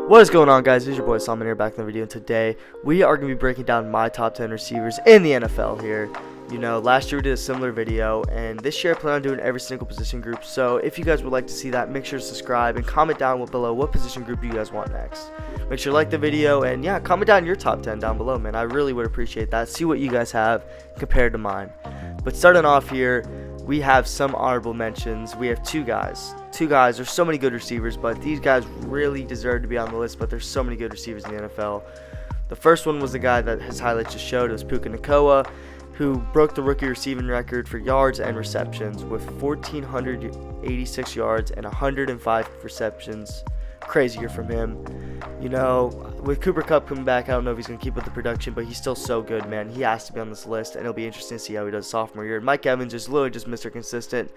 What is going on, guys? It's your boy Salman here, back in the video. And today we are going to be breaking down my top 10 receivers in the NFL here. You know, last year we did a similar video, and this year I plan on doing every single position group. So if you guys would like to see that, make sure to subscribe and comment down below what position group you guys want next. Make sure to like the video, and yeah, comment down your top 10 down below, man. I really would appreciate that. See what you guys have compared to mine. But starting off here, we have some honorable mentions. We have two guys. There's so many good receivers, but these guys really deserve to be on the list, but there's so many good receivers in the NFL. The first one was the guy that his highlights just showed. It was Puka Nacua, who broke the rookie receiving record for yards and receptions with 1,486 yards and 105 receptions. Crazy year from him. You know, with Cooper Kupp coming back, I don't know if he's going to keep with the production, but he's still so good, man. He has to be on this list, and it'll be interesting to see how he does sophomore year. Mike Evans is literally just Mr. Consistent.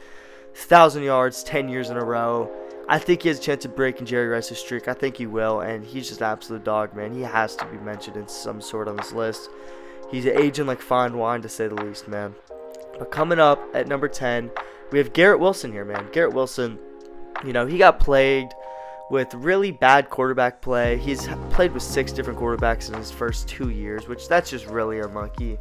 1,000 yards, 10 years in a row. I think he has a chance of breaking Jerry Rice's streak. I think he will, and he's just an absolute dog, man. He has to be mentioned in some sort on this list. He's aging like fine wine, to say the least, man. But coming up at number 10, we have Garrett Wilson here, man. Garrett Wilson, you know, he got plagued with really bad quarterback play. He's played with 6 different quarterbacks in his first 2 years, which that's just really unlucky.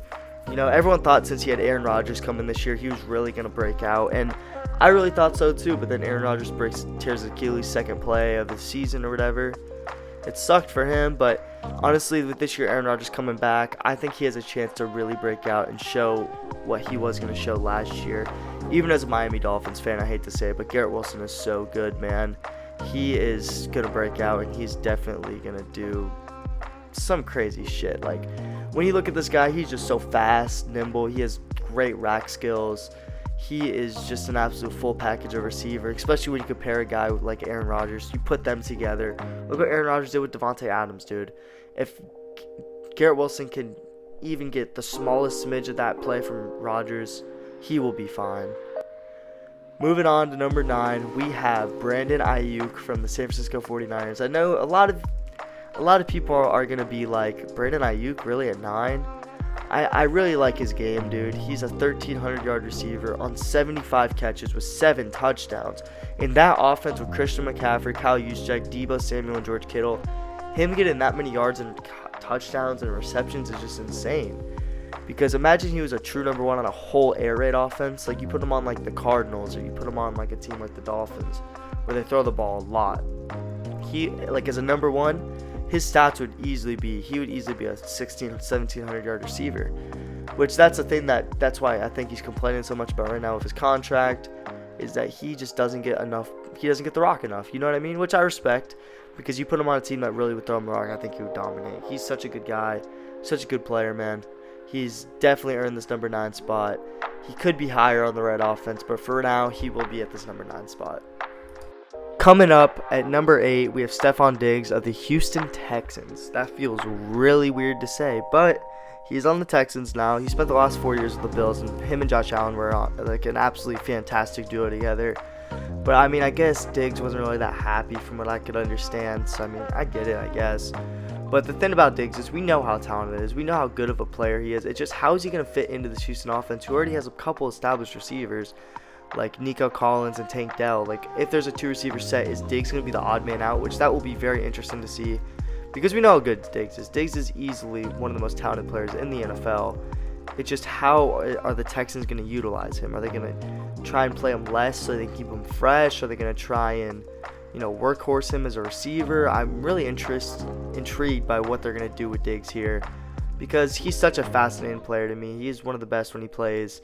You know, everyone thought since he had Aaron Rodgers come in this year, he was really going to break out, and I really thought so too, but then Aaron Rodgers tears his Achilles second play of the season or whatever. It sucked for him, but honestly, with this year Aaron Rodgers coming back, I think he has a chance to really break out and show what he was going to show last year. Even as a Miami Dolphins fan, I hate to say it, but Garrett Wilson is so good, man. He is going to break out, and he's definitely going to do some crazy shit. Like, when you look at this guy, he's just so fast, nimble. He has great rack skills. He is just an absolute full package of receiver, especially when you compare a guy with like Aaron Rodgers. You put them together. Look what Aaron Rodgers did with Davante Adams, dude. If Garrett Wilson can even get the smallest smidge of that play from Rodgers, he will be fine. Moving on to number 9, we have Brandon Aiyuk from the San Francisco 49ers. I know a lot of people are going to be like, Brandon Aiyuk really at 9? I really like his game, dude. He's a 1,300-yard receiver on 75 catches with 7 touchdowns. In that offense with Christian McCaffrey, Kyle Juszczyk, Deebo Samuel, and George Kittle, him getting that many yards and touchdowns and receptions is just insane. Because imagine he was a true number 1 on a whole air raid offense. Like, you put him on like the Cardinals, or you put him on like a team like the Dolphins, where they throw the ball a lot. He, like, as a number 1, his stats would easily be, he would easily be a 1,700 yard receiver, which that's the thing that's why I think he's complaining so much about right now with his contract, is that he just doesn't get enough, he doesn't get the rock enough, you know what I mean? Which I respect, because you put him on a team that really would throw him the rock, I think he would dominate. He's such a good guy, such a good player, man. He's definitely earned this number 9 spot. He could be higher on the right offense, but for now, he will be at this number 9 spot. Coming up at number 8, we have Stefon Diggs of the Houston Texans. That feels really weird to say, but he's on the Texans now. He spent the last 4 years with the Bills, and him and Josh Allen were like an absolutely fantastic duo together. But I mean, I guess Diggs wasn't really that happy from what I could understand, so I mean, I get it, I guess. But the thing about Diggs is we know how talented he is. We know how good of a player he is. It's just, how is he going to fit into this Houston offense, who already has a couple established receivers like Nico Collins and Tank Dell? Like, if there's a 2-receiver set, is Diggs going to be the odd man out? Which that will be very interesting to see, because we know how good Diggs is. Diggs is easily one of the most talented players in the NFL. It's just, how are the Texans going to utilize him? Are they going to try and play him less so they can keep him fresh? Are they going to try and, you know, workhorse him as a receiver? I'm really intrigued by what they're going to do with Diggs here, because he's such a fascinating player to me. He is one of the best when he plays,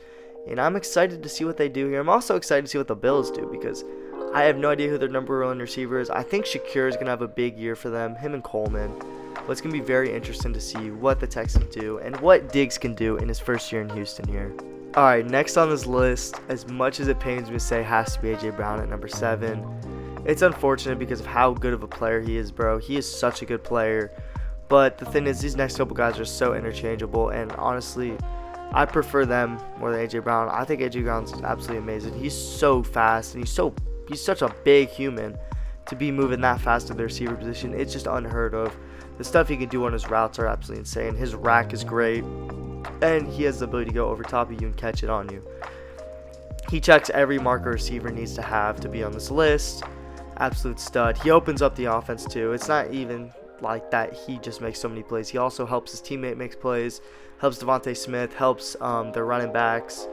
and I'm excited to see what they do here. I'm also excited to see what the Bills do, because I have no idea who their number 1 receiver is. I think Shakir is going to have a big year for them, him and Coleman. But it's going to be very interesting to see what the Texans do and what Diggs can do in his first year in Houston here. Alright, next on this list, as much as it pains me to say, has to be A.J. Brown at number 7. It's unfortunate because of how good of a player he is, bro. He is such a good player. But the thing is, these next couple guys are so interchangeable, and honestly, I prefer them more than A.J. Brown. I think A.J. Brown's absolutely amazing. He's so fast, and he's such a big human to be moving that fast to the receiver position. It's just unheard of. The stuff he can do on his routes are absolutely insane. His rack is great, and he has the ability to go over top of you and catch it on you. He checks every mark a receiver needs to have to be on this list. absolute stud. He opens up the offense too. It's not even like that he just makes so many plays. He also helps his teammate make plays, helps Davante Smith, helps their running backs.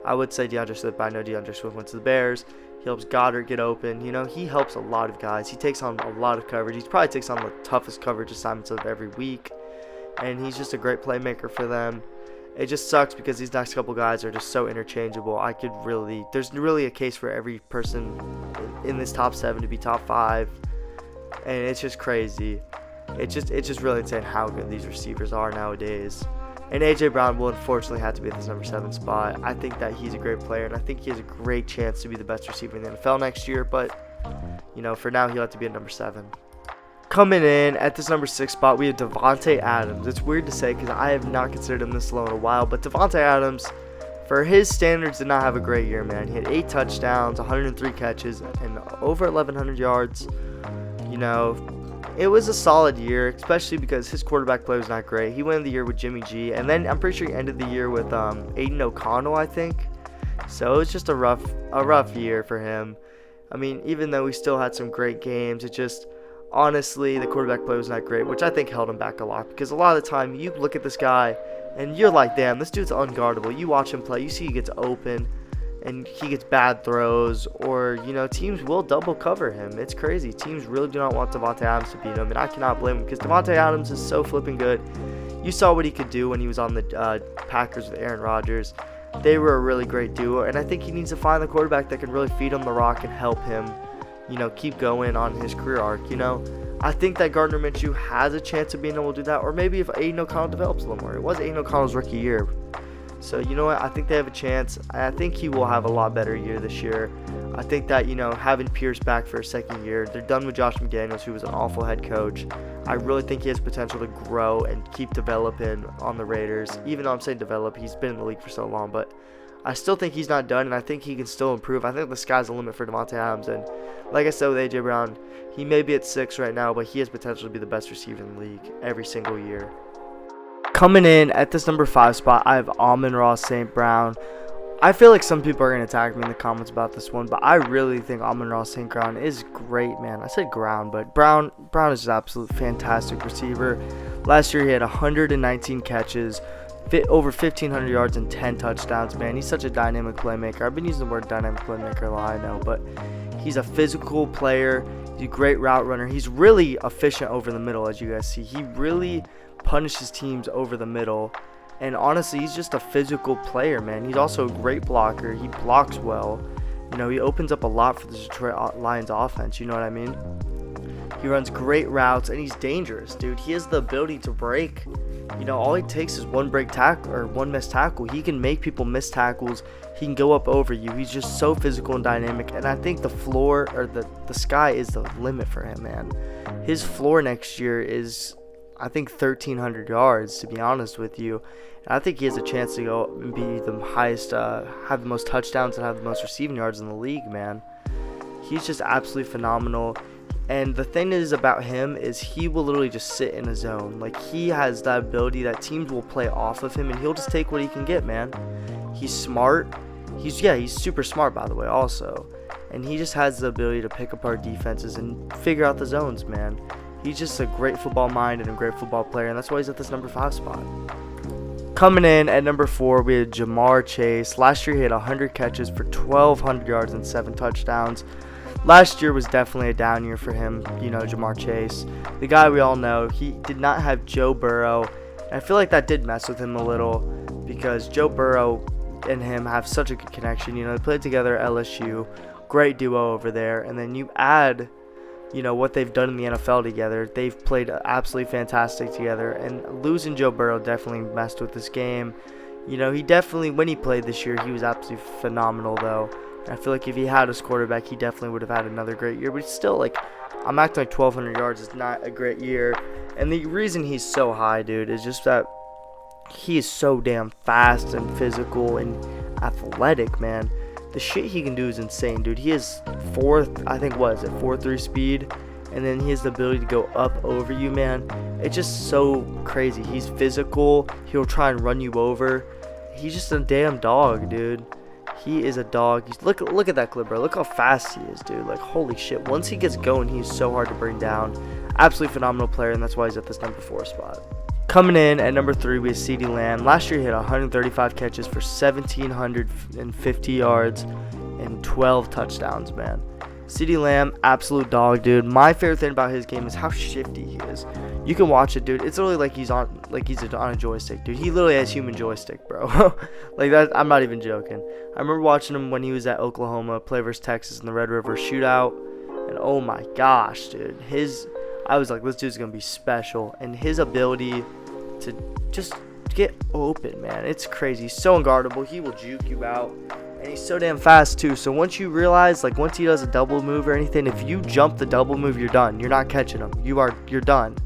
I would say DeAndre Swift, but I know DeAndre Swift went to the Bears. He helps Goddard get open. You know, he helps a lot of guys. He takes on a lot of coverage. He probably takes on the toughest coverage assignments of every week. And he's just a great playmaker for them. It just sucks because these next couple guys are just so interchangeable. There's really a case for every person in this top 7 to be top 5. And it's just crazy. It's just really insane how good these receivers are nowadays. And A.J. Brown will unfortunately have to be at this number 7 spot. I think that he's a great player, and I think he has a great chance to be the best receiver in the NFL next year. But, you know, for now, he'll have to be at number 7. Coming in at this number 6 spot, we have Davante Adams. It's weird to say because I have not considered him this low in a while. But Davante Adams, for his standards, did not have a great year, man. He had 8 touchdowns, 103 catches, and over 1,100 yards. You know, it was a solid year, especially because his quarterback play was not great. He went in the year with Jimmy G, and then I'm pretty sure he ended the year with Aiden O'Connell, I think. So it was just a rough year for him. I mean, even though he still had some great games, it just, honestly, the quarterback play was not great, which I think held him back a lot. Because a lot of the time, you look at this guy, and you're like, damn, this dude's unguardable. You watch him play, you see he gets open, and he gets bad throws, or, you know, teams will double cover him. It's crazy. Teams really do not want Davante Adams to beat him, and I cannot blame him because Davante Adams is so flipping good. You saw what he could do when he was on the Packers with Aaron Rodgers. They were a really great duo, and I think he needs to find the quarterback that can really feed him the rock and help him, you know, keep going on his career arc, you know. I think that Gardner Minshew has a chance of being able to do that, or maybe if Aiden O'Connell develops a little more. It was Aiden O'Connell's rookie year. So, you know what, I think they have a chance. I think he will have a lot better year this year. I think that, you know, having Pierce back for a second year, they're done with Josh McDaniels, who was an awful head coach. I really think he has potential to grow and keep developing on the Raiders. Even though I'm saying develop, he's been in the league for so long, but I still think he's not done, and I think he can still improve. I think the sky's the limit for Davante Adams, and like I said with A.J. Brown, he may be at 6 right now, but he has potential to be the best receiver in the league every single year. Coming in at this number 5 spot, I have Amon-Ra St. Brown. I feel like some people are going to attack me in the comments about this one, but I really think Amon-Ra St. Brown is great, man. I said ground, but Brown is an absolute fantastic receiver. Last year he had 119 catches, over 1,500 yards and 10 touchdowns, man. He's such a dynamic playmaker. I've been using the word dynamic playmaker a lot, I know, but he's a physical player. He's a great route runner. He's really efficient over the middle, as you guys see. He really punishes teams over the middle, and honestly, he's just a physical player, man. He's also a great blocker. He blocks well. You know, he opens up a lot for the Detroit Lions offense, you know what I mean? He runs great routes, and he's dangerous, dude. He has the ability to break. You know, all he takes is one break tackle or one missed tackle. He can make people miss tackles. He can go up over you. He's just so physical and dynamic, and I think the floor, or the sky is the limit for him, man. His floor next year is, I think, 1,300 yards, to be honest with you. And I think he has a chance to go and be the highest, have the most touchdowns and have the most receiving yards in the league, man. He's just absolutely phenomenal. And the thing is about him is he will literally just sit in a zone. Like, he has that ability that teams will play off of him, and he'll just take what he can get, man. He's smart. He's super smart, by the way, also. And he just has the ability to pick apart defenses and figure out the zones, man. He's just a great football mind and a great football player, and that's why he's at this number 5 spot. Coming in at number 4, we had Ja'Marr Chase. Last year, he had 100 catches for 1,200 yards and 7 touchdowns. Last year was definitely a down year for him, you know, Ja'Marr Chase. The guy we all know, he did not have Joe Burrow. And I feel like that did mess with him a little because Joe Burrow and him have such a good connection. You know, they played together at LSU. Great duo over there. And then you add, you know, what they've done in the NFL together. They've played absolutely fantastic together. And losing Joe Burrow definitely messed with this game. You know, he definitely, when he played this year, he was absolutely phenomenal, though. I feel like if he had his quarterback, he definitely would have had another great year. But still, like, I'm acting like 1,200 yards is not a great year. And the reason he's so high, dude, is just that he is so damn fast and physical and athletic, man. The shit he can do is insane, dude. He is 4.3 speed. And then he has the ability to go up over you, man. It's just so crazy. He's physical. He'll try and run you over. He's just a damn dog, dude. He is a dog. Look at that clip, bro. Look how fast he is, dude. Like, holy shit. Once he gets going, he's so hard to bring down. Absolutely phenomenal player, and that's why he's at this number 4 spot. Coming in at number 3, we have CeeDee Lamb. Last year, he had 135 catches for 1,750 yards and 12 touchdowns, man. CeeDee Lamb, absolute dog, dude. My favorite thing about his game is how shifty he is. You can watch it, dude. It's literally like he's on a joystick, dude. He literally has human joystick, bro. Like that. I'm not even joking. I remember watching him when he was at Oklahoma, play versus Texas in the Red River Shootout, and oh my gosh, dude. I was like, this dude's gonna be special, and his ability to just get open, man, it's crazy. He's so unguardable. He will juke you out. And he's so damn fast too. So once you realize, like, once he does a double move or anything, if you jump the double move, you're done. You're not catching him. You're done.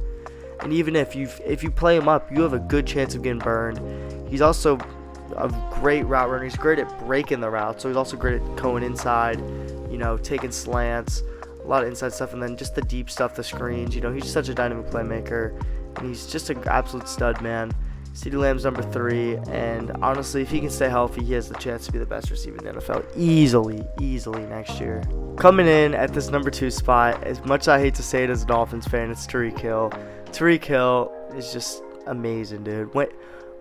And even if you play him up, you have a good chance of getting burned. He's also a great route runner. He's great at breaking the route. So he's also great at going inside, you know, taking slants, a lot of inside stuff, and then just the deep stuff, the screens. You know, he's such a dynamic playmaker, and he's just an absolute stud, man. CeeDee Lamb's number 3, and honestly, if he can stay healthy, he has the chance to be the best receiver in the NFL easily next year. Coming in at this number 2 spot, as much as I hate to say it as a Dolphins fan, it's Tyreek Hill. Tyreek Hill is just amazing, dude.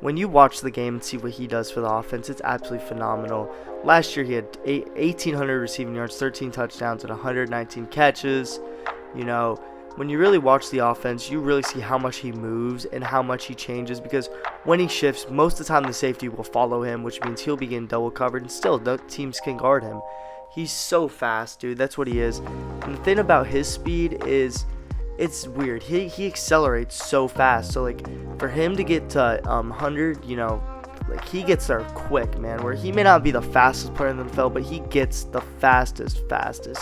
When you watch the game and see what he does for the offense, it's absolutely phenomenal. Last year, he had 1,800 receiving yards, 13 touchdowns, and 119 catches. You know, when you really watch the offense, you really see how much he moves and how much he changes, because when he shifts, most of the time the safety will follow him, which means he'll be getting double covered, and still the teams can guard him. He's so fast, dude. That's what he is. And the thing about his speed is, it's weird. He accelerates so fast. So, like, for him to get to 100, you know, like, he gets there quick, man. Where he may not be the fastest player in the NFL, but he gets the fastest.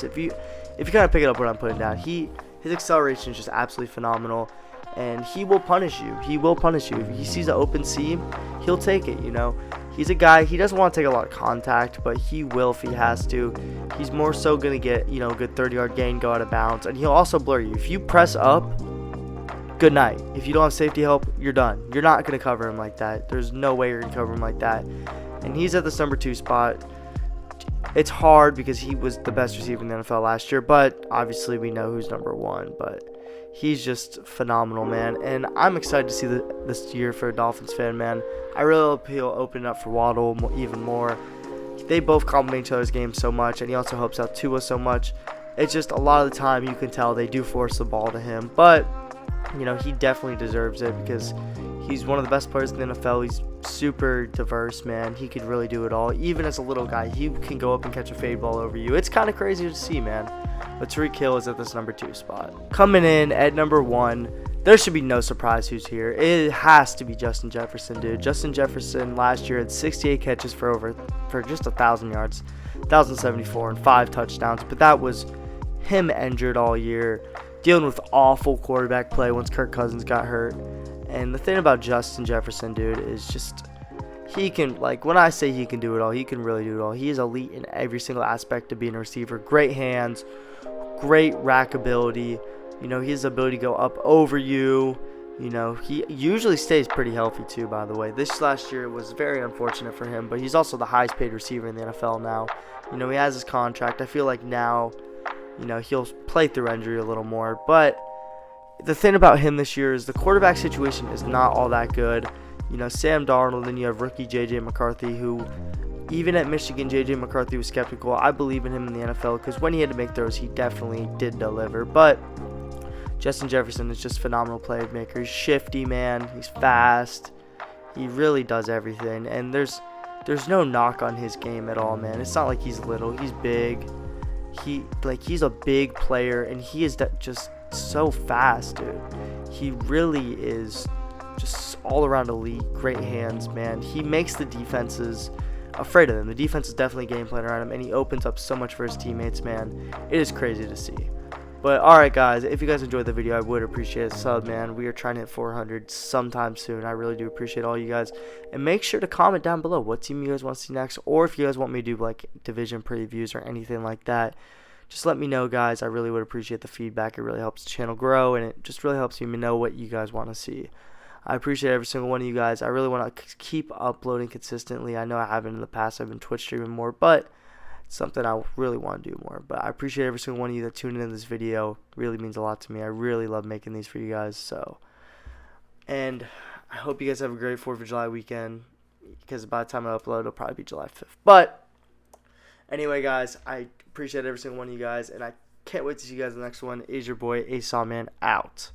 If you kind of pick it up what I'm putting down, his acceleration is just absolutely phenomenal, and he will punish you. If he sees an open seam, he'll take it, you know. He's a guy, he doesn't want to take a lot of contact, but he will if he has to. He's more so going to get, you know, a good 30-yard gain, go out of bounds, and he'll also blur you. If you press up, good night. If you don't have safety help, you're done. You're not going to cover him like that. There's no way you're going to cover him like that. And he's at this number 2 spot. It's hard because he was the best receiver in the NFL last year, but obviously we know who's number 1. But he's just phenomenal, man. And I'm excited to see this year for a Dolphins fan, man. I really hope he'll open it up for Waddle even more. They both complement each other's game so much, and he also helps out Tua so much. It's just a lot of the time you can tell they do force the ball to him. But, you know, he definitely deserves it because he's one of the best players in the NFL. He's super diverse, man. He could really do it all. Even as a little guy, he can go up and catch a fade ball over you. It's kind of crazy to see, man. But Tyreek Hill is at this number 2 spot. Coming in at number 1, there should be no surprise who's here. It has to be Justin Jefferson, dude. Justin Jefferson last year had 68 catches for just 1,000 yards, 1,074, and 5 touchdowns. But that was him injured all year, dealing with awful quarterback play once Kirk Cousins got hurt. And the thing about Justin Jefferson, dude, is just he can, like, when I say he can do it all, he can really do it all. He is elite in every single aspect of being a receiver. Great hands, great rack ability. You know, his ability to go up over you. You know, he usually stays pretty healthy too, by the way. This last year was very unfortunate for him, but he's also the highest paid receiver in the NFL now. You know, he has his contract. I feel like now, you know, he'll play through injury a little more. But the thing about him this year is the quarterback situation is not all that good. You know, Sam Darnold, then you have rookie J.J. McCarthy, who, even at Michigan, J.J. McCarthy was skeptical. I believe in him in the NFL because when he had to make throws, he definitely did deliver. But Justin Jefferson is just a phenomenal playmaker. He's shifty, man. He's fast. He really does everything. And there's no knock on his game at all, man. It's not like he's little. He's big. He's a big player, and he is just so fast, dude. He really is just all around elite. Great hands, man. He makes the defenses afraid of him. The defense is definitely game plan around him, and he opens up so much for his teammates, man. It is crazy to see. But alright, guys, if you guys enjoyed the video, I would appreciate a sub, man. We are trying to hit 400 sometime soon. I really do appreciate all you guys. And make sure to comment down below what team you guys want to see next, or if you guys want me to do like division previews or anything like that. Just let me know, guys. I really would appreciate the feedback. It really helps the channel grow, and it just really helps me know what you guys want to see. I appreciate every single one of you guys. I really want to keep uploading consistently. I know I haven't in the past. I've been Twitch streaming more, but it's something I really want to do more. But I appreciate every single one of you that tuned in this video. It really means a lot to me. I really love making these for you guys. And I hope you guys have a great 4th of July weekend, because by the time I upload, it'll probably be July 5th. But anyway, guys, I appreciate every single one of you guys, and I can't wait to see you guys in the next one. Is your boy, Ace Man, out.